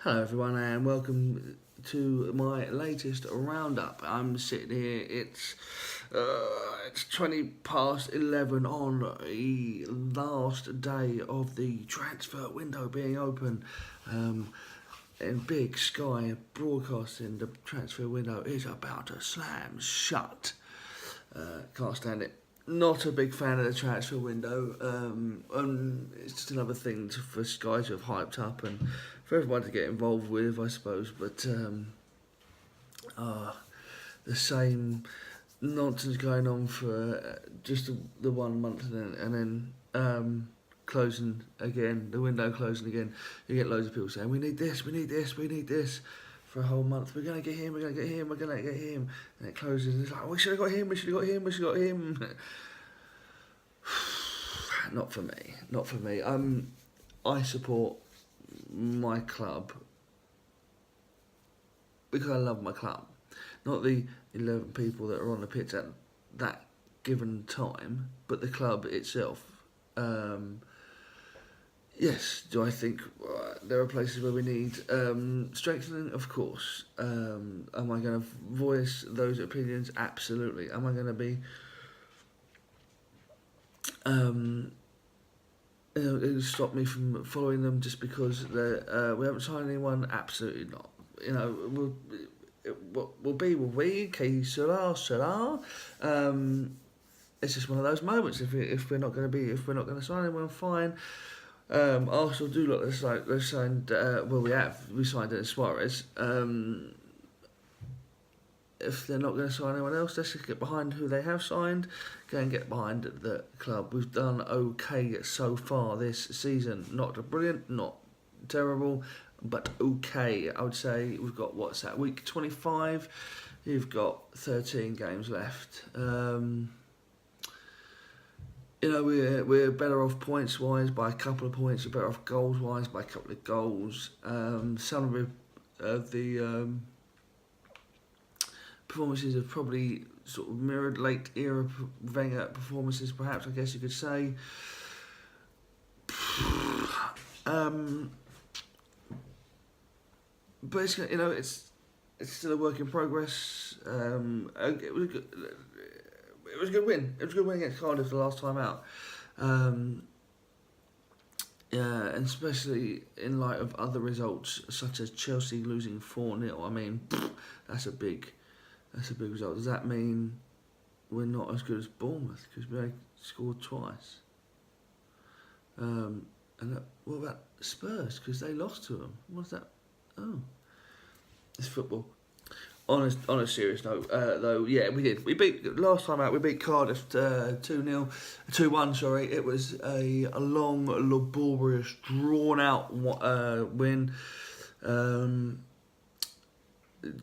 Hello everyone and welcome to my latest roundup. I'm sitting here, it's 20 past 11 on the last day of the transfer window being open. And Big Sky Broadcasting, the transfer window is about to slam shut. Can't stand it. Not a big fan of the transfer window. It's just another thing for Sky to have hyped up and for everyone to get involved with, I suppose. But the same nonsense going on for just the 1 month and then closing again, the window closing again. You get loads of people saying, we need this, we need this, we need this. For a whole month, we're going to get him, we're going to get him, we're going to get him. And it closes and it's like, we should have got him, we should have got him, we should have got him. Not for me, not for me. I support my club because I love my club. Not the 11 people that are on the pitch at that given time, but the club itself. Yes, do I think there are places where we need strengthening? Of course. Am I going to voice those opinions? Absolutely. Am I going to be it'll stop me from following them just because we haven't signed anyone? Absolutely not. Will be. Que sera. It's just one of those moments. If we're not going to sign anyone, fine. Arsenal do look like they've signed. We signed Dennis Suarez. If they're not going to sign anyone else, let's just get behind who they have signed. Go and get behind the club. We've done okay so far this season. Not brilliant, not terrible, but okay. I would say we've got week 25. You've got 13 games left. We're better off points wise by a couple of points. We're better off goals wise by a couple of goals. Some of the performances have probably sort of mirrored late era Wenger performances, perhaps, I guess you could say. But it's still a work in progress. It was a good win. It was a good win against Cardiff the last time out. And especially in light of other results such as Chelsea losing 4-0. I mean, that's a big result. Does that mean we're not as good as Bournemouth because we only scored twice? What about Spurs because they lost to them? What's that? Oh, it's football. On a serious note, though, yeah, we did. We beat last time out. We beat Cardiff 2-1. Sorry, it was a long, laborious, drawn out win.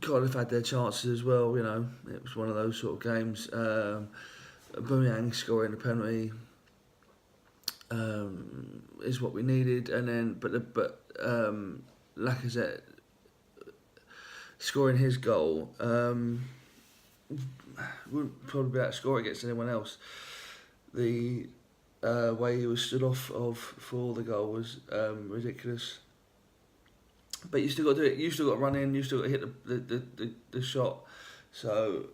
Cardiff had their chances as well. It was one of those sort of games. Aubameyang scoring a penalty is what we needed, and then but Lacazette scoring his goal wouldn't probably be able to score against anyone else. The way he was stood off for the goal was ridiculous. But you still got to do it. You still got to run in. You still got to hit the shot. So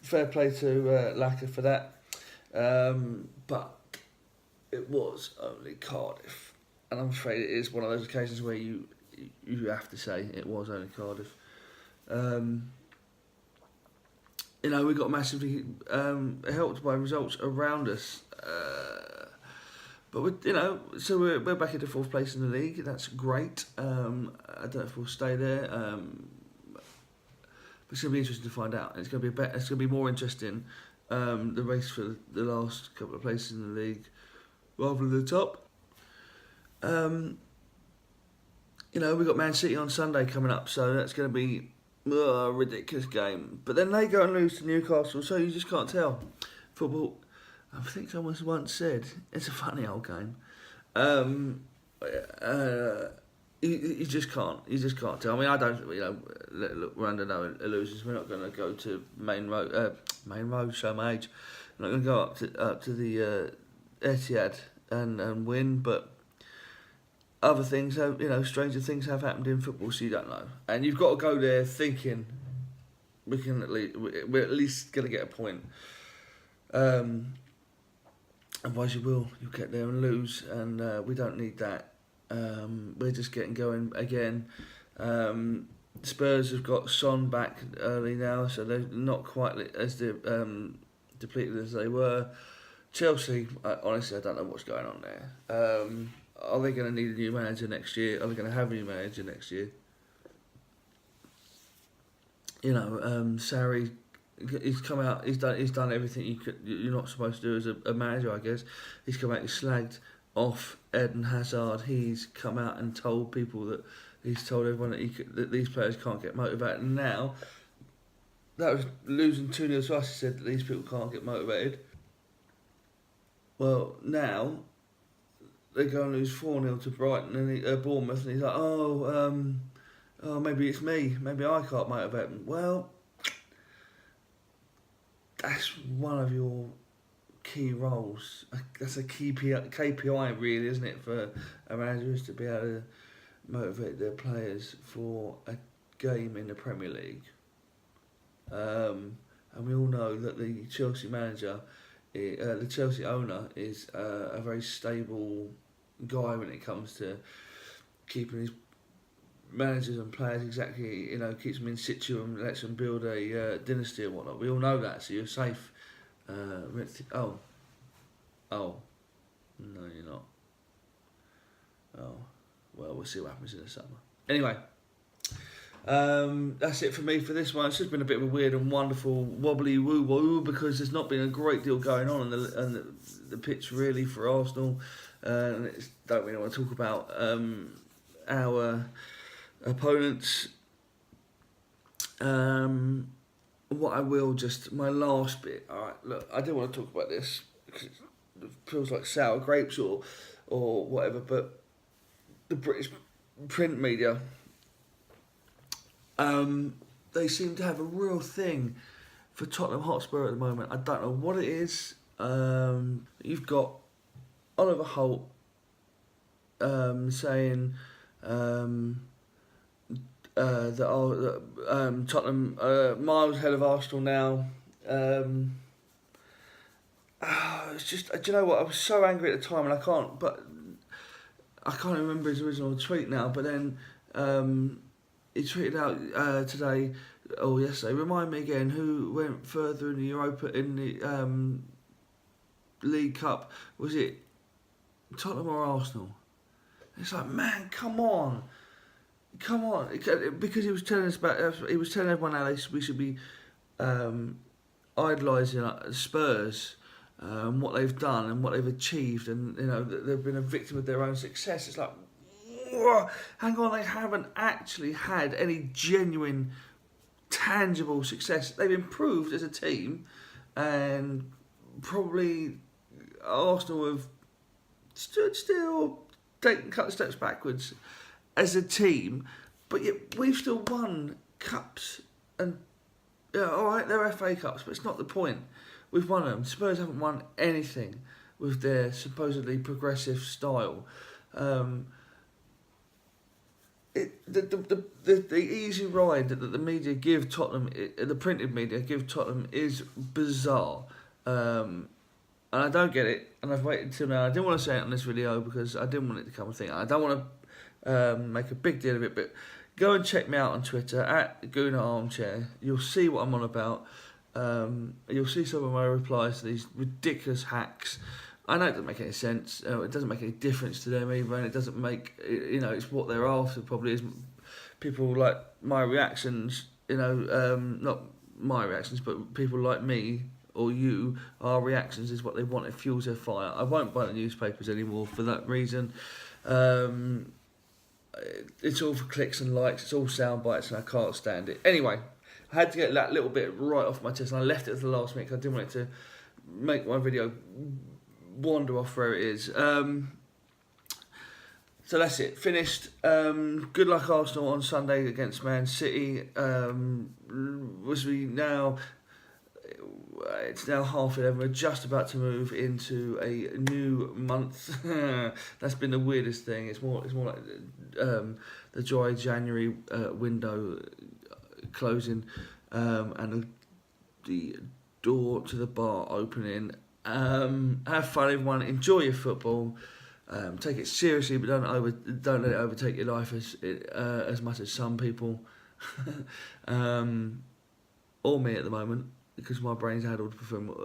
fair play to Laka for that. But it was only Cardiff, and I'm afraid it is one of those occasions where you have to say it was only Cardiff. We got massively helped by results around us. But we're back into 4th place in the league. That's great. I don't know if we'll stay there. But it's going to be interesting to find out. It's going to be it's going to be more interesting the race for the last couple of places in the league rather than the top. We've got Man City on Sunday coming up, so that's going to be a ridiculous game. But then they go and lose to Newcastle, so you just can't tell. Football, I think someone once said, it's a funny old game. You just can't tell. I mean, I don't, look, we're under no illusions. We're not going to go to Main Road, show my age. We're not going to go up to the Etihad and win, but other things have, stranger things have happened in football, so you don't know. And you've got to go there thinking we're at least going to get a point. Otherwise you'll get there and lose, and we don't need that. We're just getting going again. Spurs have got Son back early now, so they're not quite as depleted as they were. Chelsea, honestly, I don't know what's going on there. Are they going to need a new manager next year? Are they going to have a new manager next year? Sarri, he's come out. He's done everything you're not supposed to do as a manager, I guess. He's come out. He's slagged off Eden Hazard. He's come out and told people that he's told everyone that these players can't get motivated. And now, that was losing 2-0 to us. He said that these people can't get motivated. Well, now they go and lose 4-0 to Brighton and Bournemouth, and he's like, oh, maybe it's me. Maybe I can't motivate them. Well, that's one of your key roles. That's a KPI, really, isn't it, for a manager, is to be able to motivate their players for a game in the Premier League. And we all know that the Chelsea manager, the Chelsea owner, is a very stable guy when it comes to keeping his managers and players exactly, keeps them in situ and lets them build a dynasty and whatnot. We all know that, so you're safe. No, you're not. Oh, well, we'll see what happens in the summer. Anyway, that's it for me for this one. It's just been a bit of a weird and wonderful wobbly woo-woo, because there's not been a great deal going on in the pitch really for Arsenal. And don't really want to talk about our opponents. What I will my last bit. Alright, look, I do want to talk about this because it feels like sour grapes or whatever, but the British print media, they seem to have a real thing for Tottenham Hotspur at the moment. I don't know what it is. You've got Oliver Holt saying that Tottenham miles ahead of Arsenal now. It's just, do you know what? I was so angry at the time, and I can't remember his original tweet now. But then he tweeted out today or yesterday. Remind me again who went further in the League Cup. Was it Tottenham or Arsenal? It's like, man, come on, because he was telling us he was telling everyone how we should be idolising Spurs, what they've done and what they've achieved, and they've been a victim of their own success. It's like, whoa, hang on, they haven't actually had any genuine, tangible success. They've improved as a team, and probably Arsenal have stood still, taken a couple of steps backwards as a team, but yet we've still won cups, and alright, they're FA Cups, but it's not the point. We've won them. Spurs haven't won anything with their supposedly progressive style. The easy ride that the media give Tottenham, the printed media give Tottenham, is bizarre. And I don't get it, and I've waited till now. I didn't want to say it on this video because I didn't want it to become a thing. I don't want to make a big deal of it, but go and check me out on Twitter at Gooner Armchair. You'll see what I'm on about. You'll see some of my replies to these ridiculous hacks. I know it doesn't make any sense. It doesn't make any difference to them either, and it doesn't make, it's what they're after probably is people like my reactions, not my reactions, but people like me or you, our reactions is what they want. It fuels their fire. I won't buy the newspapers anymore for that reason. It's all for clicks and likes, it's all sound bites, and I can't stand it. Anyway, I had to get that little bit right off my chest, and I left it at the last minute because I didn't want it to make my video wander off where it is. So that's it, finished. Good luck Arsenal on Sunday against Man City. It's now 11:30. We're just about to move into a new month. That's been the weirdest thing. It's more like the dry January window closing, and the door to the bar opening. Have fun, everyone. Enjoy your football. Take it seriously, but don't let it overtake your life as much as some people, or me at the moment, because my brain's addled from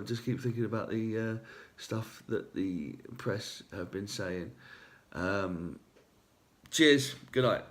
just keep thinking about the stuff that the press have been saying. Cheers. Good night.